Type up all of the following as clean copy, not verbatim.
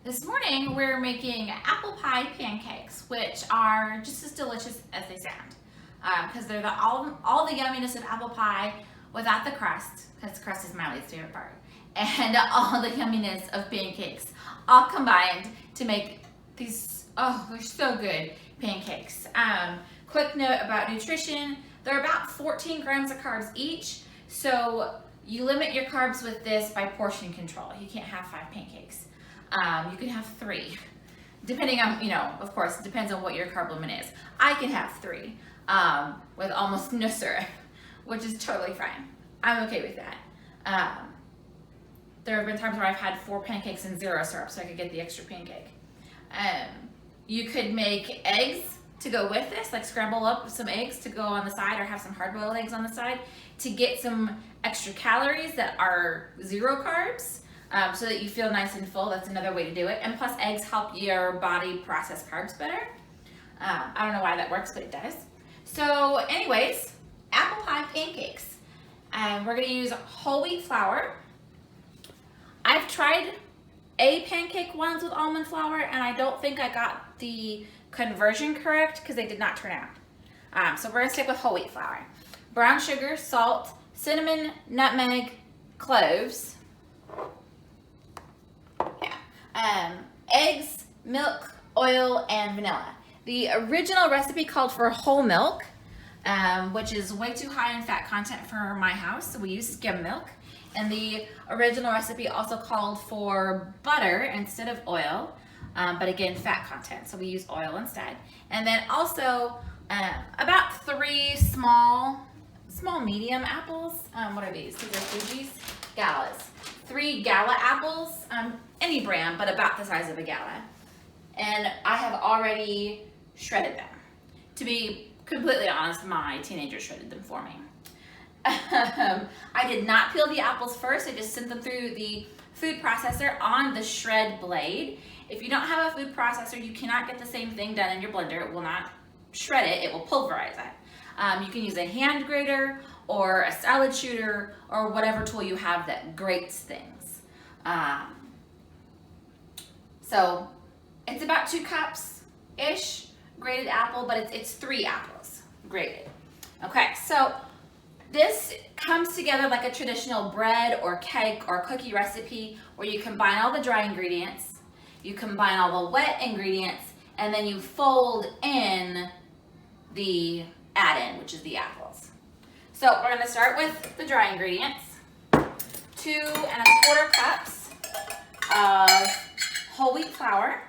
This morning we're making apple pie pancakes, which are just as delicious as they sound, because they're all the yumminess of apple pie without the crust, because crust is my least favorite part, and all the yumminess of pancakes, all combined to make these, oh, they're so good, pancakes. Quick note about nutrition, they're about 14 grams of carbs each, so you limit your carbs with this by portion control. You can't have 5 pancakes. You can have 3, depending on, of course, it depends on what your carb limit is. I can have 3 with almost no syrup, which is totally fine. I'm okay with that. There have been times where I've had 4 pancakes and 0 syrup so I could get the extra pancake. You could make eggs to go with this, like scramble up some eggs to go on the side, or have some hard-boiled eggs on the side to get some extra calories that are 0 carbs. So that you feel nice and full. That's another way to do it. And plus, eggs help your body process carbs better. I don't know why that works, but it does. So anyways, apple pie pancakes. We're going to use whole wheat flour. I've tried pancake ones with almond flour, and I don't think I got the conversion correct because they did not turn out. So we're going to stick with whole wheat flour. Brown sugar, salt, cinnamon, nutmeg, cloves. Eggs, milk, oil, and vanilla. The original recipe called for whole milk, which is way too high in fat content for my house, so we use skim milk. And the original recipe also called for butter instead of oil, but again, fat content, so we use oil instead. And then also about 3 small medium apples. What are these? These are Fuji's? Galas. 3 Gala apples, any brand, but about the size of a Gala. And I have already shredded them. To be completely honest, my teenager shredded them for me. I did not peel the apples first, I just sent them through the food processor on the shred blade. If you don't have a food processor, you cannot get the same thing done in your blender. It will not shred it, it will pulverize it. You can use a hand grater or a salad shooter or whatever tool you have that grates things. So it's about 2 cups-ish grated apple, but it's 3 apples grated. Okay, so this comes together like a traditional bread or cake or cookie recipe where you combine all the dry ingredients, you combine all the wet ingredients, and then you fold in the add-in, which is the apples. So we're going to start with the dry ingredients. 2 1/4 cups of whole wheat flour.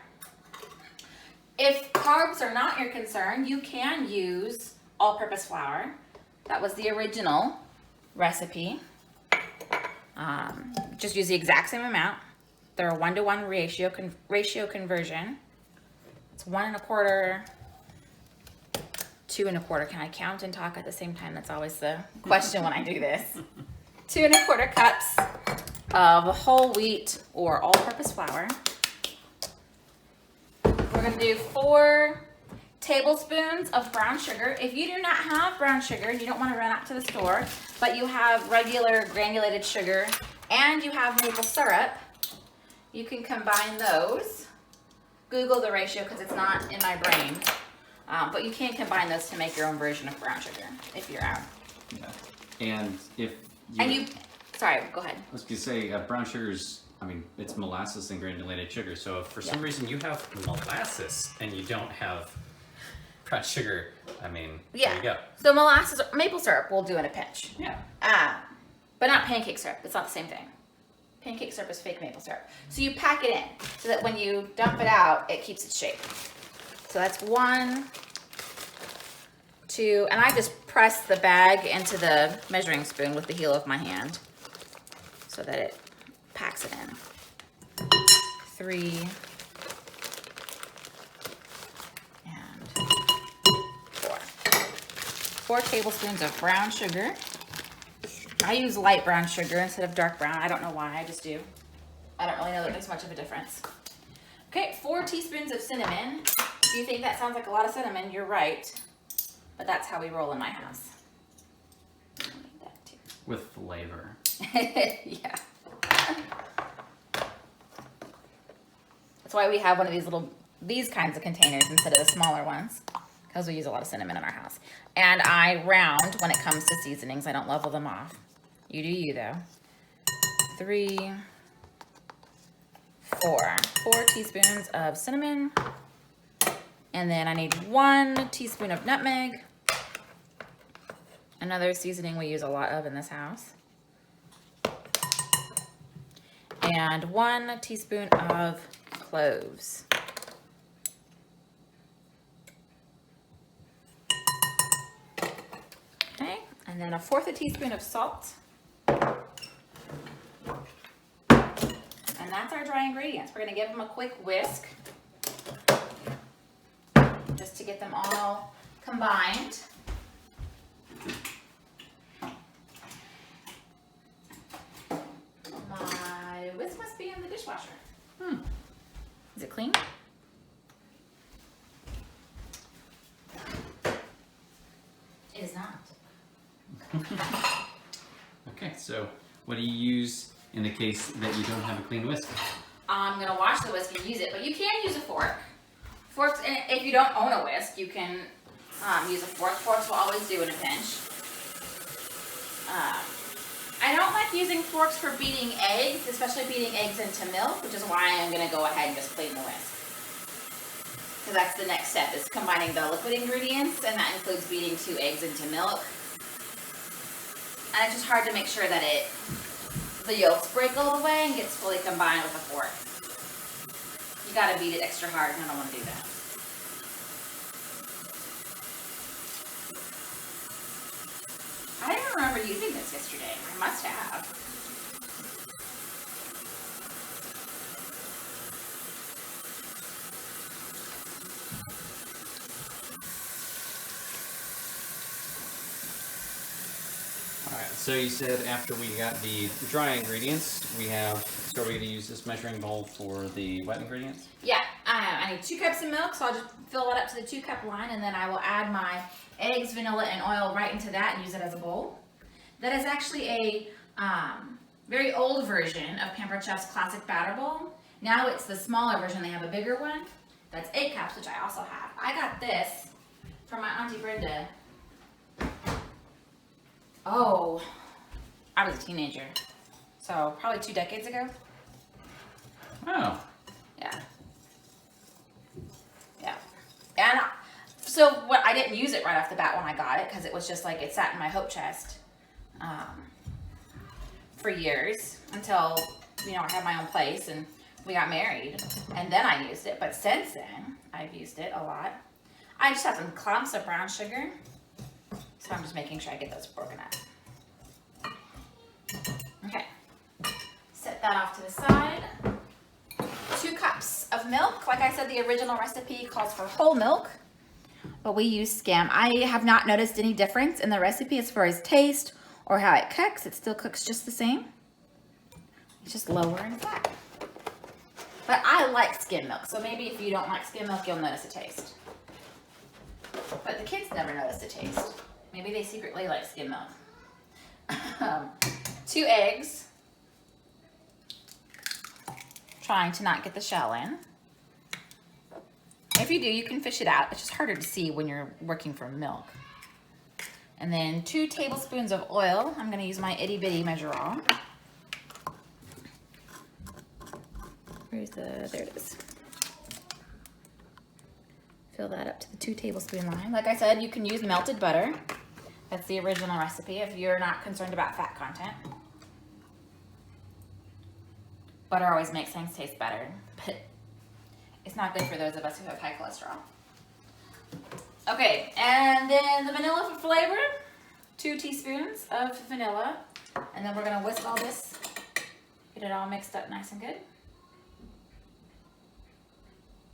If carbs are not your concern, you can use all-purpose flour. That was the original recipe. Just use the exact same amount. They're a 1-to-1 ratio conversion. It's 1 1/4. 2 1/4. Can I count and talk at the same time? That's always the question when I do this. 2 1/4 cups of whole wheat or all-purpose flour. We're going to do 4 tablespoons of brown sugar. If you do not have brown sugar and you don't want to run out to the store, but you have regular granulated sugar and you have maple syrup, you can combine those. Google the ratio because it's not in my brain. But you can combine those to make your own version of brown sugar if you're out. Yeah. And if sorry, go ahead. I was going to say, brown sugar's, it's molasses and granulated sugar. So if for some reason you have molasses and you don't have brown sugar, there you go. So molasses, maple syrup we'll do in a pinch. Yeah. But not pancake syrup. It's not the same thing. Pancake syrup is fake maple syrup. So you pack it in so that when you dump it out, it keeps its shape. So that's 1, 2, and I just press the bag into the measuring spoon with the heel of my hand so that it packs it in. 3, and 4. 4 tablespoons of brown sugar. I use light brown sugar instead of dark brown. I don't know why, I just do. I don't really know that it makes much of a difference. Okay, 4 teaspoons of cinnamon. If you think that sounds like a lot of cinnamon, you're right. But that's how we roll in my house. With flavor. Yeah. That's why we have one of these kinds of containers instead of the smaller ones, because we use a lot of cinnamon in our house. And I round when it comes to seasonings. I don't level them off. You do you, though. 3, 4 teaspoons of cinnamon. And then I need 1 teaspoon of nutmeg. Another seasoning we use a lot of in this house. And 1 teaspoon of cloves. Okay, and then 1/4 teaspoon of salt. And that's our dry ingredients. We're gonna give them a quick whisk just to get them all combined. My whisk must be in the dishwasher. Is it clean? It is not. Okay, so what do you use in the case that you don't have a clean whisk? I'm gonna wash the whisk and use it, but you can use a fork. Forks, and if you don't own a whisk, you can use a fork. Forks will always do in a pinch. I don't like using forks for beating eggs, especially beating eggs into milk, which is why I'm gonna go ahead and just clean the whisk. Because that's the next step, is combining the liquid ingredients, and that includes beating 2 eggs into milk. And it's just hard to make sure that the yolks break all the way and gets fully combined with a fork. You gotta beat it extra hard, and I don't wanna do that. I didn't remember using this yesterday. I must have. Alright, so you said after we got the dry ingredients, so are we going to use this measuring bowl for the wet ingredients? Yeah, I need 2 cups of milk, so I'll just fill it up to the 2 cup line, and then I will add my eggs, vanilla, and oil right into that and use it as a bowl. That is actually a very old version of Pampered Chef's classic batter bowl. Now it's the smaller version. They have a bigger one. That's 8 cups, which I also have. I got this from my Auntie Brenda. Oh, I was a teenager. So probably 2 decades ago. Oh. Yeah. Yeah. And so what, I didn't use it right off the bat when I got it, because it was just like, it sat in my hope chest for years until, I had my own place and we got married, and then I used it. But since then, I've used it a lot. I just have some clumps of brown sugar, so I'm just making sure I get those broken up. Okay, set that off to the side. 2 cups of milk. Like I said, the original recipe calls for whole milk, but we use skim. I have not noticed any difference in the recipe as far as taste or how it cooks. It still cooks just the same. It's just lower in fat. But I like skim milk, so maybe if you don't like skim milk, you'll notice a taste. But the kids never notice a taste. Maybe they secretly like skim milk. 2 eggs. Trying to not get the shell in. If you do, you can fish it out. It's just harder to see when you're working from milk. And then 2 tablespoons of oil. I'm going to use my itty bitty measure all. There it is. Fill that up to the 2 tablespoon line. Like I said, you can use melted butter. That's the original recipe if you're not concerned about fat content. Butter always makes things taste better, but it's not good for those of us who have high cholesterol. Okay, and then the vanilla for flavor. 2 teaspoons of vanilla. And then we're gonna whisk all this, get it all mixed up nice and good.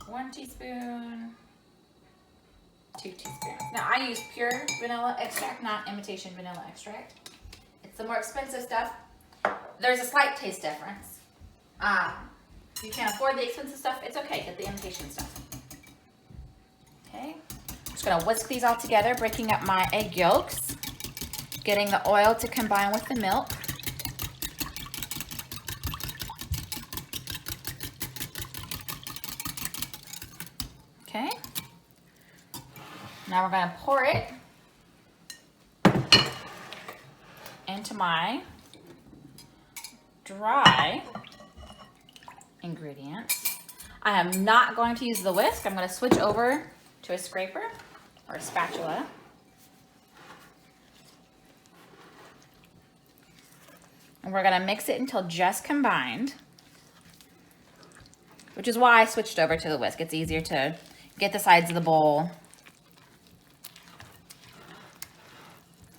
1 teaspoon, 2 teaspoons. Now I use pure vanilla extract, not imitation vanilla extract. It's the more expensive stuff. There's a slight taste difference. If you can't afford the expensive stuff, it's okay, get the imitation stuff. Okay, I'm just gonna whisk these all together, breaking up my egg yolks, getting the oil to combine with the milk. Okay. Now we're going to pour it into my dry ingredients. I am not going to use the whisk. I'm going to switch over to a scraper or a spatula. And we're going to mix it until just combined, which is why I switched over to the whisk. It's easier to get the sides of the bowl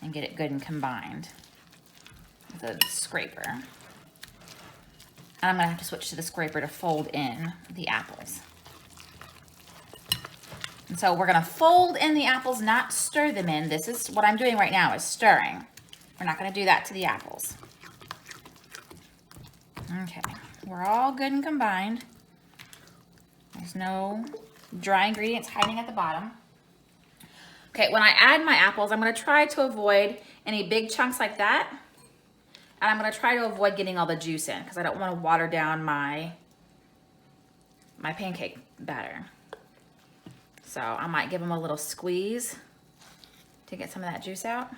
and get it good and combined with a scraper. And I'm gonna have to switch to the scraper to fold in the apples. And so we're gonna fold in the apples, not stir them in. This is what I'm doing right now, is stirring. We're not gonna do that to the apples. Okay, we're all good and combined. There's no dry ingredients hiding at the bottom. Okay, when I add my apples, I'm gonna try to avoid any big chunks like that. And I'm gonna try to avoid getting all the juice in because I don't wanna water down my pancake batter. So I might give them a little squeeze to get some of that juice out.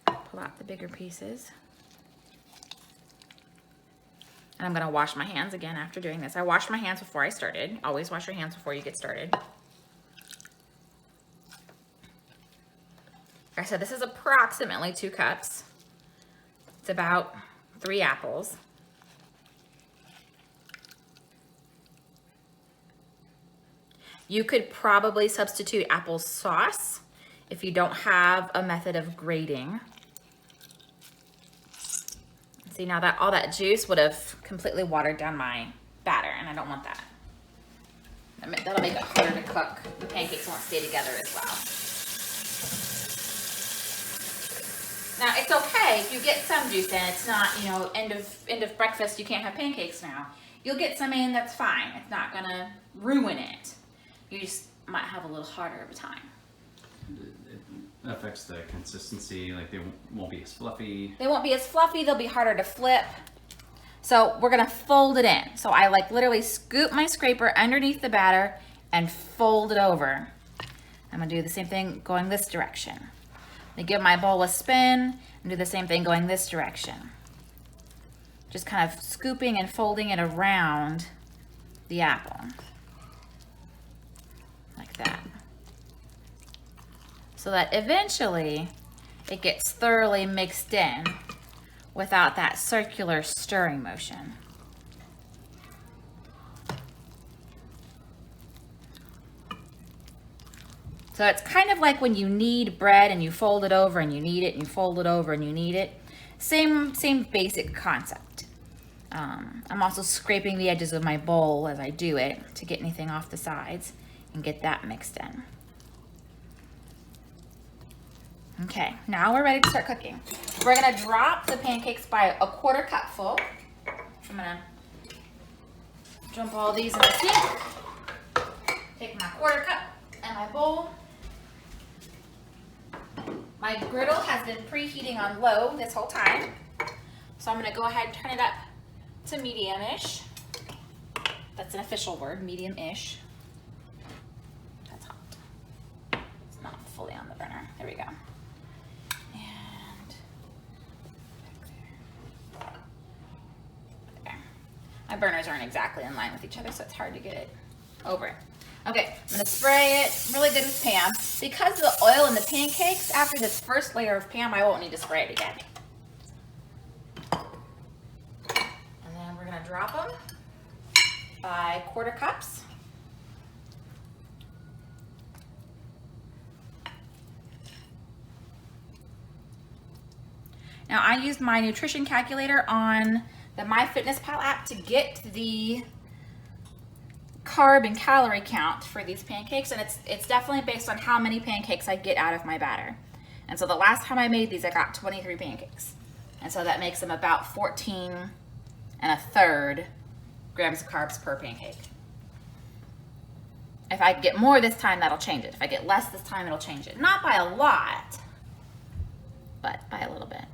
Pull out the bigger pieces. And I'm gonna wash my hands again after doing this. I washed my hands before I started. Always wash your hands before you get started. Like I said, this is approximately 2 cups. It's about 3 apples. You could probably substitute applesauce if you don't have a method of grating. See, now that all that juice would have completely watered down my batter, and I don't want that. That'll make it harder to cook. The pancakes won't stay together as well. Now, it's okay if you get some juice in. It's not, you know, end of breakfast, you can't have pancakes now. You'll get some in, that's fine. It's not gonna ruin it. You just might have a little harder of a time. It affects the consistency, like they won't be as fluffy. They won't be as fluffy, they'll be harder to flip. So we're gonna fold it in. So I like literally scoop my scraper underneath the batter and fold it over. I'm gonna do the same thing going this direction. I'm gonna give my bowl a spin and do the same thing going this direction. Just kind of scooping and folding it around the apple. Like that. So that eventually it gets thoroughly mixed in without that circular stirring motion. So it's kind of like when you knead bread and you fold it over and you knead it and you fold it over and you knead it. Same basic concept. I'm also scraping the edges of my bowl as I do it to get anything off the sides and get that mixed in. Okay, now we're ready to start cooking. We're gonna drop the pancakes by a 1/4 cup full. I'm gonna dump all these in the sink. Take my 1/4 cup and my bowl. My griddle has been preheating on low this whole time. So I'm gonna go ahead and turn it up to medium-ish. That's an official word, medium-ish. That's hot. It's not fully on the burner. There we go. My burners aren't exactly in line with each other, so it's hard to get it over it. Okay, I'm gonna spray it really good with Pam. Because of the oil in the pancakes, after this first layer of Pam, I won't need to spray it again. And then we're gonna drop them by 1/4 cups. Now I used my nutrition calculator on the MyFitnessPal app to get the carb and calorie count for these pancakes, and it's definitely based on how many pancakes I get out of my batter. And so the last time I made these, I got 23 pancakes. And so that makes them about 14 1/3 grams of carbs per pancake. If I get more this time, that'll change it. If I get less this time, it'll change it. Not by a lot, but by a little bit.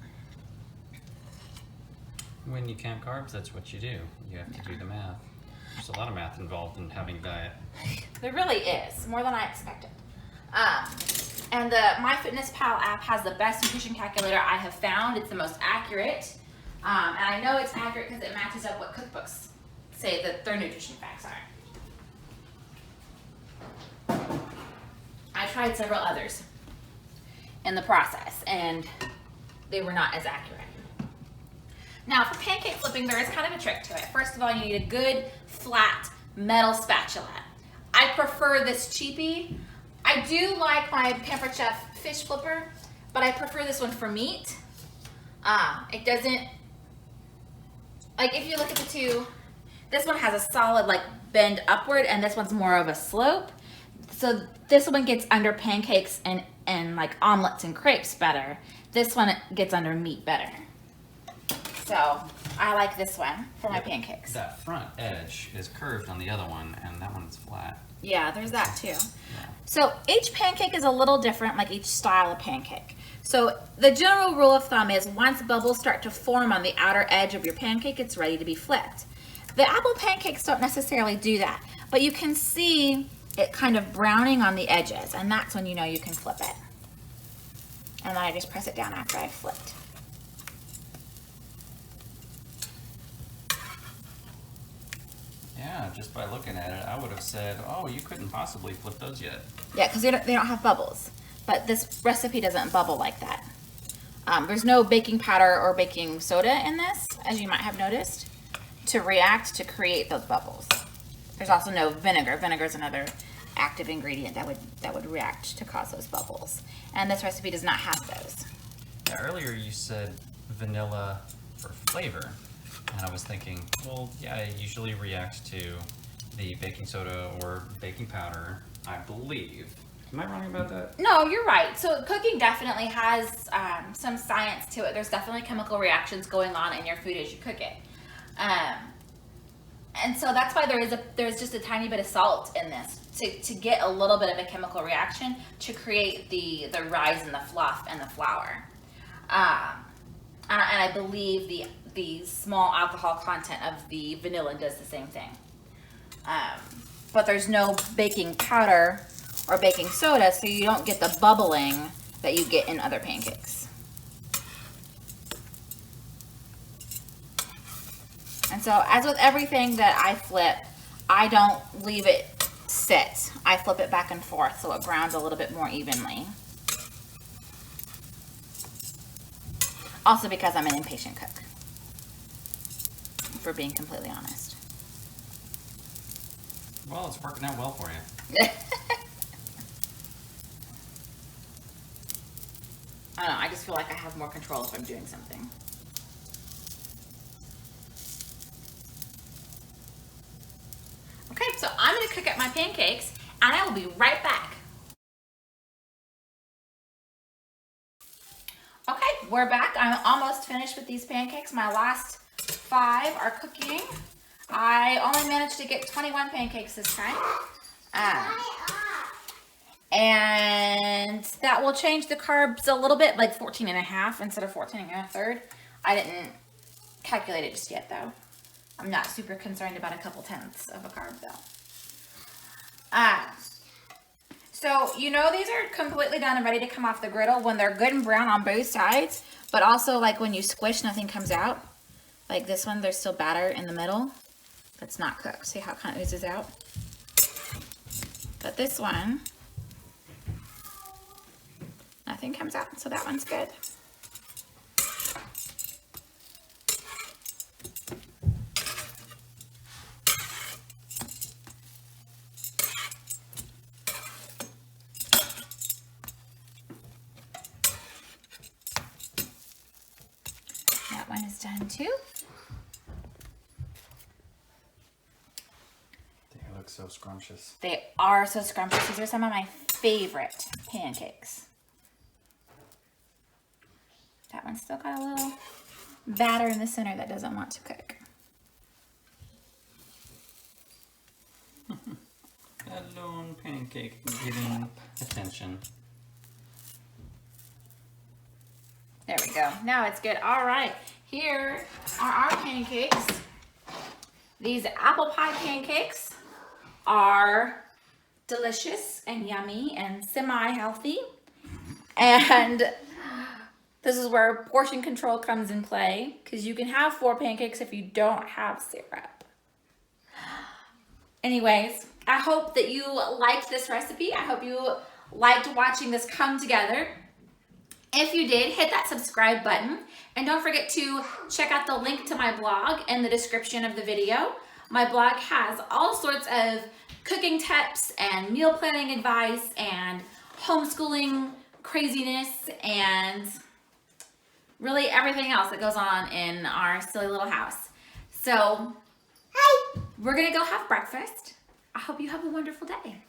When you count carbs, that's what you do. You have to do the math. There's a lot of math involved in having a diet. There really is, more than I expected. And the MyFitnessPal app has the best nutrition calculator I have found. It's the most accurate. And I know it's accurate because it matches up what cookbooks say that their nutrition facts are. I tried several others in the process, and they were not as accurate. Now, for pancake flipping, there is kind of a trick to it. First of all, you need a good, flat, metal spatula. I prefer this cheapy. I do like my Pampered Chef fish flipper, but I prefer this one for meat. It doesn't, like if you look at the two, this one has a solid like bend upward, and this one's more of a slope. So this one gets under pancakes and like omelets and crepes better. This one gets under meat better. So I like this one for my pancakes. That front edge is curved on the other one, and that one's flat. Yeah, there's that too. Yeah. So each pancake is a little different, like each style of pancake. So the general rule of thumb is once bubbles start to form on the outer edge of your pancake, it's ready to be flipped. The apple pancakes don't necessarily do that, but you can see it kind of browning on the edges, and that's when you know you can flip it. And then I just press it down after I've flipped. Yeah, just by looking at it, I would have said, oh, you couldn't possibly flip those yet. Yeah, because they don't have bubbles. But this recipe doesn't bubble like that. There's no baking powder or baking soda in this, as you might have noticed, to react to create those bubbles. There's also no vinegar. Vinegar is another active ingredient that would react to cause those bubbles. And this recipe does not have those. Yeah, earlier you said vanilla for flavor. And I was thinking, well, yeah, it usually reacts to the baking soda or baking powder, I believe. Am I wrong about that? No, you're right. So cooking definitely has some science to it. There's definitely chemical reactions going on in your food as you cook it. And so that's why there's just a tiny bit of salt in this to get a little bit of a chemical reaction to create the rise in the fluff and the flour. And I believe the small alcohol content of the vanilla does the same thing. But there's no baking powder or baking soda, so you don't get the bubbling that you get in other pancakes. And so, as with everything that I flip, I don't leave it sit. I flip it back and forth so it grounds a little bit more evenly. Also because I'm an impatient cook, for being completely honest. Well, it's working out well for you. I don't know, I just feel like I have more control if I'm doing something. Okay, so I'm gonna cook up my pancakes and I will be right back. Okay, we're back. I'm almost finished with these pancakes. My last 5 are cooking. I only managed to get 21 pancakes this time. And that will change the carbs a little bit, like 14.5 instead of 14.3. I didn't calculate it just yet though. I'm not super concerned about a couple tenths of a carb though. So you know these are completely done and ready to come off the griddle when they're good and brown on both sides, but also like when you squish, nothing comes out. Like this one, there's still batter in the middle that's not cooked. See how it kind of oozes out? But this one, nothing comes out, so that one's good. That one is done too. They look so scrumptious. They are so scrumptious. These are some of my favorite pancakes. That one's still got a little batter in the center that doesn't want to cook. That lone pancake getting attention. There we go. Now it's good. All right. Here are our pancakes. These apple pie pancakes are delicious and yummy and semi-healthy. And this is where portion control comes in play, because you can have 4 pancakes if you don't have syrup. Anyways, I hope that you liked this recipe. I hope you liked watching this come together. If you did, hit that subscribe button. And don't forget to check out the link to my blog in the description of the video. My blog has all sorts of cooking tips and meal planning advice and homeschooling craziness and really everything else that goes on in our silly little house. So, we're gonna go have breakfast. I hope you have a wonderful day.